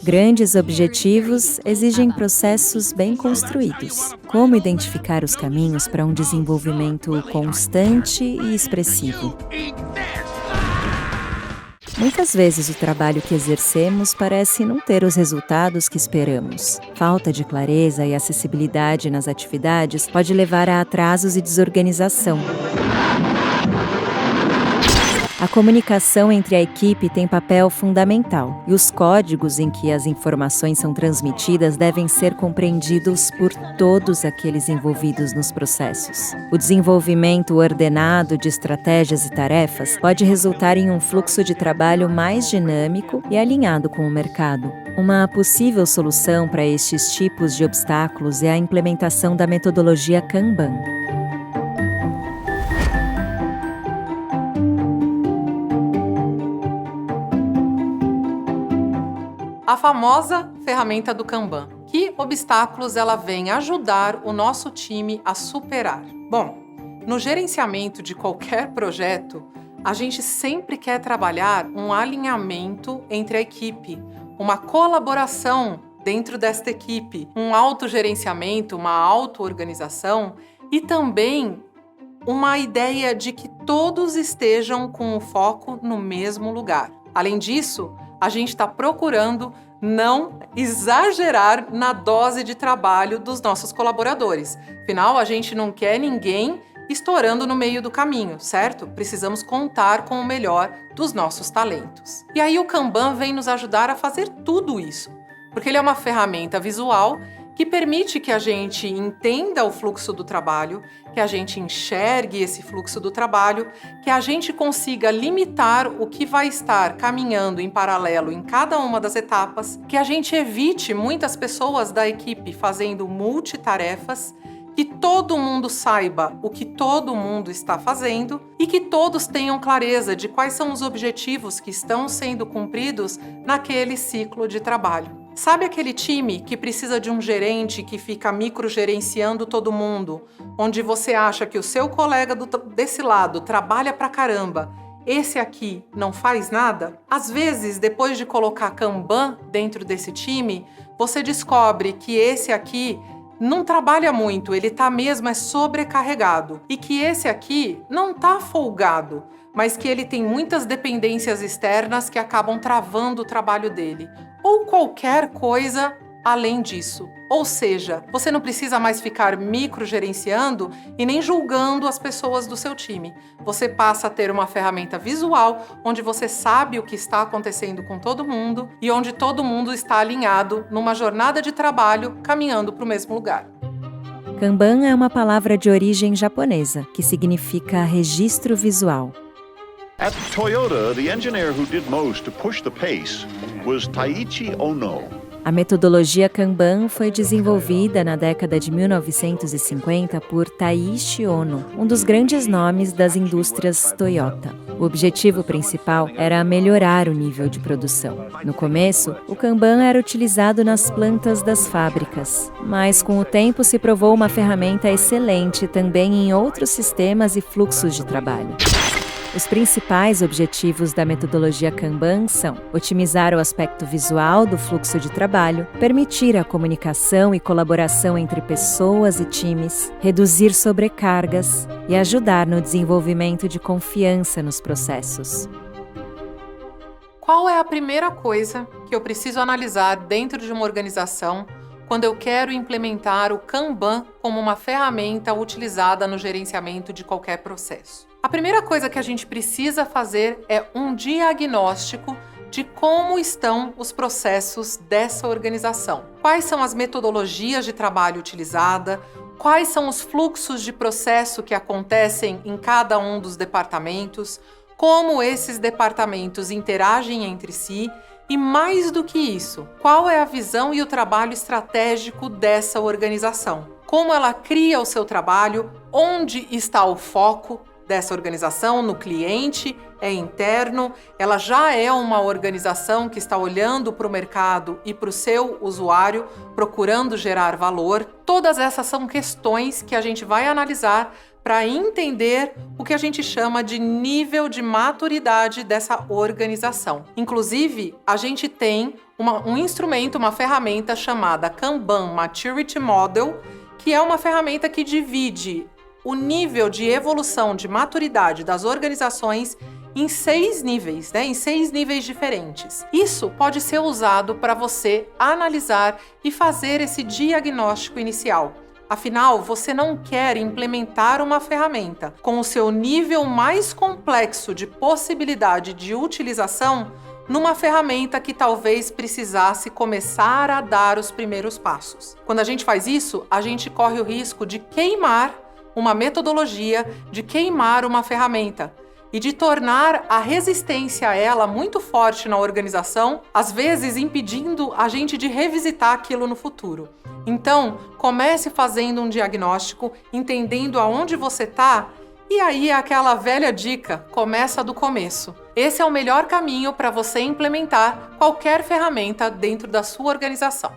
Grandes objetivos exigem processos bem construídos. Como identificar os caminhos para um desenvolvimento constante e expressivo? Muitas vezes o trabalho que exercemos parece não ter os resultados que esperamos. Falta de clareza e acessibilidade nas atividades pode levar a atrasos e desorganização. A comunicação entre a equipe tem papel fundamental, e os códigos em que as informações são transmitidas devem ser compreendidos por todos aqueles envolvidos nos processos. O desenvolvimento ordenado de estratégias e tarefas pode resultar em um fluxo de trabalho mais dinâmico e alinhado com o mercado. Uma possível solução para estes tipos de obstáculos é a implementação da metodologia Kanban. A famosa ferramenta do Kanban. Que obstáculos ela vem ajudar o nosso time a superar? Bom, no gerenciamento de qualquer projeto, a gente sempre quer trabalhar um alinhamento entre a equipe, uma colaboração dentro desta equipe, um autogerenciamento, uma auto-organização e também uma ideia de que todos estejam com o foco no mesmo lugar. Além disso, a gente está procurando não exagerar na dose de trabalho dos nossos colaboradores. Afinal, a gente não quer ninguém estourando no meio do caminho, certo? Precisamos contar com o melhor dos nossos talentos. E aí o Kanban vem nos ajudar a fazer tudo isso, porque ele é uma ferramenta visual que permite que a gente entenda o fluxo do trabalho, que a gente enxergue esse fluxo do trabalho, que a gente consiga limitar o que vai estar caminhando em paralelo em cada uma das etapas, que a gente evite muitas pessoas da equipe fazendo multitarefas, que todo mundo saiba o que todo mundo está fazendo e que todos tenham clareza de quais são os objetivos que estão sendo cumpridos naquele ciclo de trabalho. Sabe aquele time que precisa de um gerente que fica microgerenciando todo mundo, onde você acha que o seu colega desse lado trabalha pra caramba, esse aqui não faz nada? Às vezes, depois de colocar Kanban dentro desse time, você descobre que esse aqui não trabalha muito, ele tá mesmo sobrecarregado. E que esse aqui não tá folgado, mas que ele tem muitas dependências externas que acabam travando o trabalho dele. Ou qualquer coisa além disso. Ou seja, você não precisa mais ficar microgerenciando e nem julgando as pessoas do seu time. Você passa a ter uma ferramenta visual onde você sabe o que está acontecendo com todo mundo e onde todo mundo está alinhado numa jornada de trabalho caminhando para o mesmo lugar. Kanban é uma palavra de origem japonesa, que significa registro visual. At Toyota, the engineer who did most to push the pace was Taiichi Ono. A metodologia Kanban foi desenvolvida na década de 1950 por Taiichi Ono, um dos grandes nomes das indústrias Toyota. O objetivo principal era melhorar o nível de produção. No começo, o Kanban era utilizado nas plantas das fábricas, mas com o tempo se provou uma ferramenta excelente também em outros sistemas e fluxos de trabalho. Os principais objetivos da metodologia Kanban são otimizar o aspecto visual do fluxo de trabalho, permitir a comunicação e colaboração entre pessoas e times, reduzir sobrecargas e ajudar no desenvolvimento de confiança nos processos. Qual é a primeira coisa que eu preciso analisar dentro de uma organização quando eu quero implementar o Kanban como uma ferramenta utilizada no gerenciamento de qualquer processo? A primeira coisa que a gente precisa fazer é um diagnóstico de como estão os processos dessa organização. Quais são as metodologias de trabalho utilizadas, quais são os fluxos de processo que acontecem em cada um dos departamentos, como esses departamentos interagem entre si e, mais do que isso, qual é a visão e o trabalho estratégico dessa organização. Como ela cria o seu trabalho, onde está o foco dessa organização, no cliente, é interno, ela já é uma organização que está olhando para o mercado e para o seu usuário, procurando gerar valor. Todas essas são questões que a gente vai analisar para entender o que a gente chama de nível de maturidade dessa organização. Inclusive, a gente tem um instrumento, uma ferramenta chamada Kanban Maturity Model, que é uma ferramenta que divide o nível de evolução de maturidade das organizações em 6 níveis, né? Em 6 níveis diferentes. Isso pode ser usado para você analisar e fazer esse diagnóstico inicial. Afinal, você não quer implementar uma ferramenta com o seu nível mais complexo de possibilidade de utilização numa ferramenta que talvez precisasse começar a dar os primeiros passos. Quando a gente faz isso, a gente corre o risco de queimar uma metodologia, de queimar uma ferramenta e de tornar a resistência a ela muito forte na organização, às vezes impedindo a gente de revisitar aquilo no futuro. Então, comece fazendo um diagnóstico, entendendo aonde você está, e aí aquela velha dica, começa do começo. Esse é o melhor caminho para você implementar qualquer ferramenta dentro da sua organização.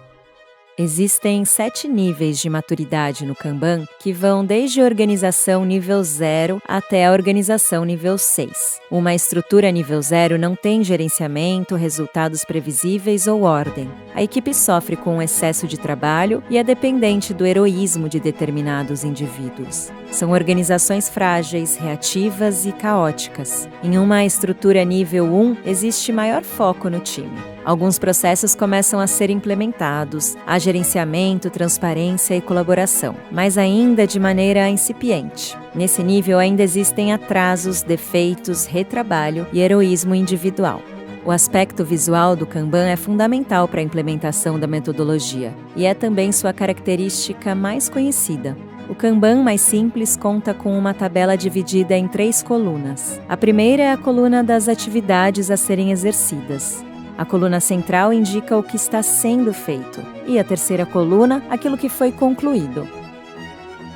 Existem 7 níveis de maturidade no Kanban que vão desde a organização nível 0 até a organização nível 6. Uma estrutura nível 0 não tem gerenciamento, resultados previsíveis ou ordem. A equipe sofre com um excesso de trabalho e é dependente do heroísmo de determinados indivíduos. São organizações frágeis, reativas e caóticas. Em uma estrutura nível 1, existe maior foco no time. Alguns processos começam a ser implementados, há gerenciamento, transparência e colaboração, mas ainda de maneira incipiente. Nesse nível ainda existem atrasos, defeitos, retrabalho e heroísmo individual. O aspecto visual do Kanban é fundamental para a implementação da metodologia e é também sua característica mais conhecida. O Kanban mais simples conta com uma tabela dividida em 3 colunas. A primeira é a coluna das atividades a serem exercidas. A coluna central indica o que está sendo feito, e a terceira coluna, aquilo que foi concluído.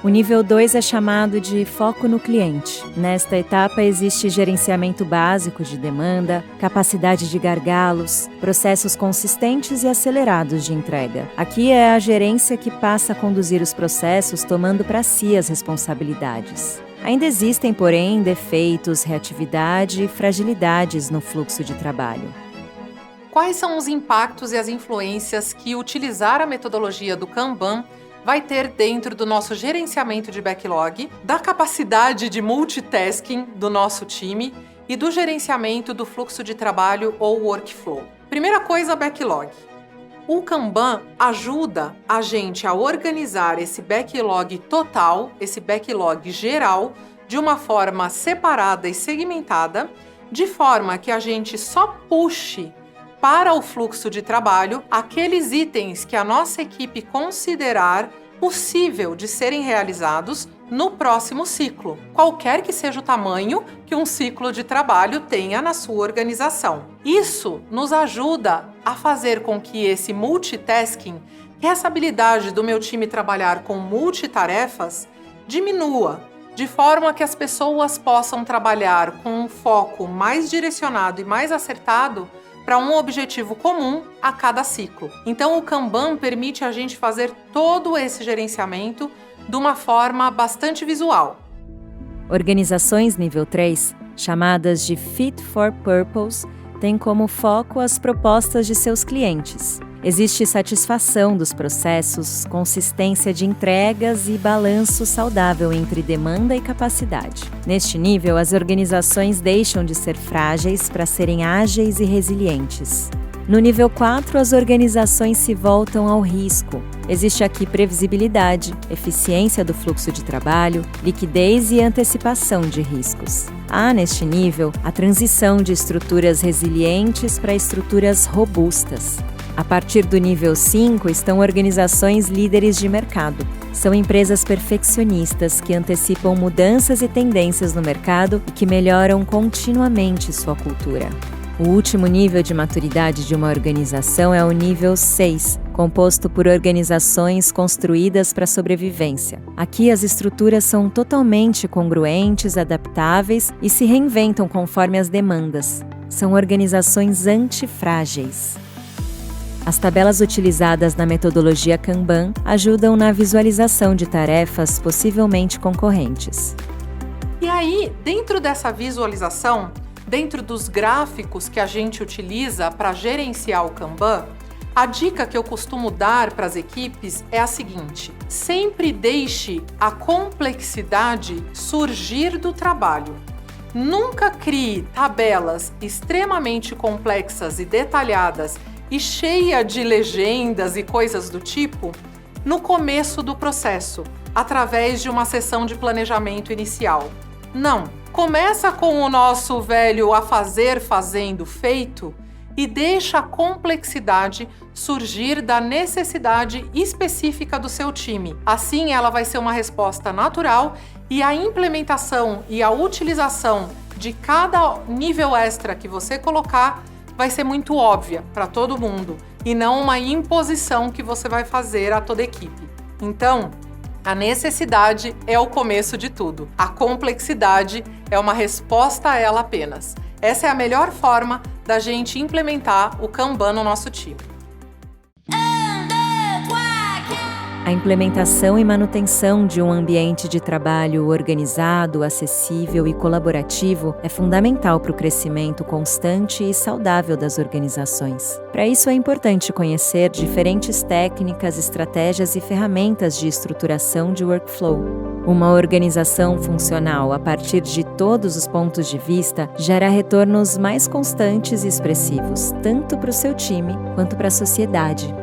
O nível 2 é chamado de foco no cliente. Nesta etapa existe gerenciamento básico de demanda, capacidade de gargalos, processos consistentes e acelerados de entrega. Aqui é a gerência que passa a conduzir os processos, tomando para si as responsabilidades. Ainda existem, porém, defeitos, reatividade e fragilidades no fluxo de trabalho. Quais são os impactos e as influências que utilizar a metodologia do Kanban vai ter dentro do nosso gerenciamento de backlog, da capacidade de multitasking do nosso time e do gerenciamento do fluxo de trabalho ou workflow? Primeira coisa, backlog. O Kanban ajuda a gente a organizar esse backlog total, esse backlog geral, de uma forma separada e segmentada, de forma que a gente só puxe para o fluxo de trabalho aqueles itens que a nossa equipe considerar possível de serem realizados no próximo ciclo, qualquer que seja o tamanho que um ciclo de trabalho tenha na sua organização. Isso nos ajuda a fazer com que esse multitasking, que é essa habilidade do meu time trabalhar com multitarefas, diminua, de forma que as pessoas possam trabalhar com um foco mais direcionado e mais acertado para um objetivo comum a cada ciclo. Então, o Kanban permite a gente fazer todo esse gerenciamento de uma forma bastante visual. Organizações nível 3, chamadas de Fit for Purpose, têm como foco as propostas de seus clientes. Existe satisfação dos processos, consistência de entregas e balanço saudável entre demanda e capacidade. Neste nível, as organizações deixam de ser frágeis para serem ágeis e resilientes. No nível 4, as organizações se voltam ao risco. Existe aqui previsibilidade, eficiência do fluxo de trabalho, liquidez e antecipação de riscos. Há, neste nível, a transição de estruturas resilientes para estruturas robustas. A partir do nível 5 estão organizações líderes de mercado. São empresas perfeccionistas que antecipam mudanças e tendências no mercado e que melhoram continuamente sua cultura. O último nível de maturidade de uma organização é o nível 6, composto por organizações construídas para a sobrevivência. Aqui as estruturas são totalmente congruentes, adaptáveis e se reinventam conforme as demandas. São organizações antifrágeis. As tabelas utilizadas na metodologia Kanban ajudam na visualização de tarefas possivelmente concorrentes. E aí, dentro dessa visualização, dentro dos gráficos que a gente utiliza para gerenciar o Kanban, a dica que eu costumo dar para as equipes é a seguinte: sempre deixe a complexidade surgir do trabalho. Nunca crie tabelas extremamente complexas e detalhadas e cheia de legendas e coisas do tipo no começo do processo, através de uma sessão de planejamento inicial. Não, começa com o nosso velho a fazer, fazendo, feito e deixa a complexidade surgir da necessidade específica do seu time. Assim, ela vai ser uma resposta natural e a implementação e a utilização de cada nível extra que você colocar vai ser muito óbvia para todo mundo e não uma imposição que você vai fazer a toda a equipe. Então, a necessidade é o começo de tudo. A complexidade é uma resposta a ela apenas. Essa é a melhor forma da gente implementar o Kanban no nosso time. A implementação e manutenção de um ambiente de trabalho organizado, acessível e colaborativo é fundamental para o crescimento constante e saudável das organizações. Para isso é importante conhecer diferentes técnicas, estratégias e ferramentas de estruturação de workflow. Uma organização funcional a partir de todos os pontos de vista gera retornos mais constantes e expressivos, tanto para o seu time quanto para a sociedade.